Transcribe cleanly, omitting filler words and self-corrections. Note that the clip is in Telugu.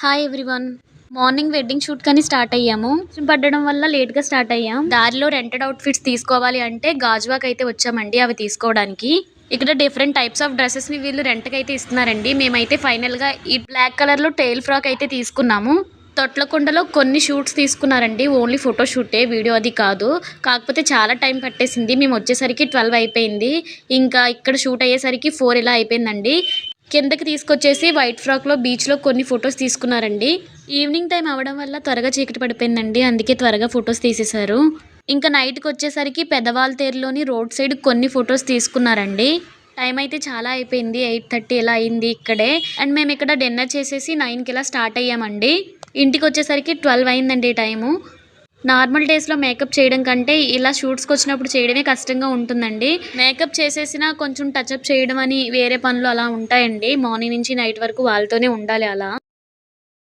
Hi everyone. Morning wedding shoot కని స్టార్ట్ అయ్యాము. వర్షం పడడం వల్ల లేట్‌గా స్టార్ట్ అయ్యాం. దారిలో రెంటెడ్ అవుట్‌ఫిట్స్ తీసుకోవాలి అంటే గాజువాక్ అయితే వచ్చామండి అవి తీసుకోవడానికి. ఇక్కడ డిఫరెంట్ టైప్స్ ఆఫ్ డ్రెసెస్‌ని వీళ్ళు రెంట్‌కి అయితే ఇస్తున్నారండి. మేమైతే ఫైనల్‌గా ఈ బ్లాక్ కలర్‌లో టెయిల్ ఫ్రాక్ అయితే తీసుకున్నాము. తొట్లకుండలో కొన్ని షూట్స్ తీసుకున్నారండి. ఓన్లీ ఫోటో షూటే, వీడియో అది కాదు. కాకపోతే చాలా టైం పట్టేసింది. మేము వచ్చేసరికి 12 అయిపోయింది. ఇంకా ఇక్కడ షూట్ అయ్యేసరికి 4 ఇలా అయిపోయిందండి. కిందకి తీసుకొచ్చేసి వైట్ ఫ్రాక్‌లో బీచ్‌లో కొన్ని ఫోటోస్ తీసుకున్నారండి. ఈవినింగ్ టైం అవ్వడం వల్ల త్వరగా చీకటి పడిపోయిందండి. అందుకే త్వరగా ఫోటోస్ తీసేశారు. ఇంకా నైట్‌కొచ్చేసరికి పెద్దవాళ్ళ తేరులోని రోడ్ సైడ్ కొన్ని ఫోటోస్ తీసుకున్నారండి. టైం అయితే చాలా అయిపోయింది. 8:30 ఇలా అయింది ఇక్కడే. అండ్ మేము ఇక్కడ డిన్నర్ చేసేసి 9కి ఇలా స్టార్ట్ అయ్యామండి. ఇంటికొచ్చేసరికి 12 అయిందండి టైము. నార్మల్ డేస్‌లో మేకప్ చేయడం కంటే ఇలా షూట్స్‌కొచ్చినప్పుడు చేయడమే కష్టంగా ఉంటుందండి. మేకప్ చేసేసినా కొంచెం టచప్ చేయడం అని వేరే పనులు అలా ఉంటాయండి. మార్నింగ్ నుంచి నైట్ వరకు వాళ్ళతోనే ఉండాలి అలా.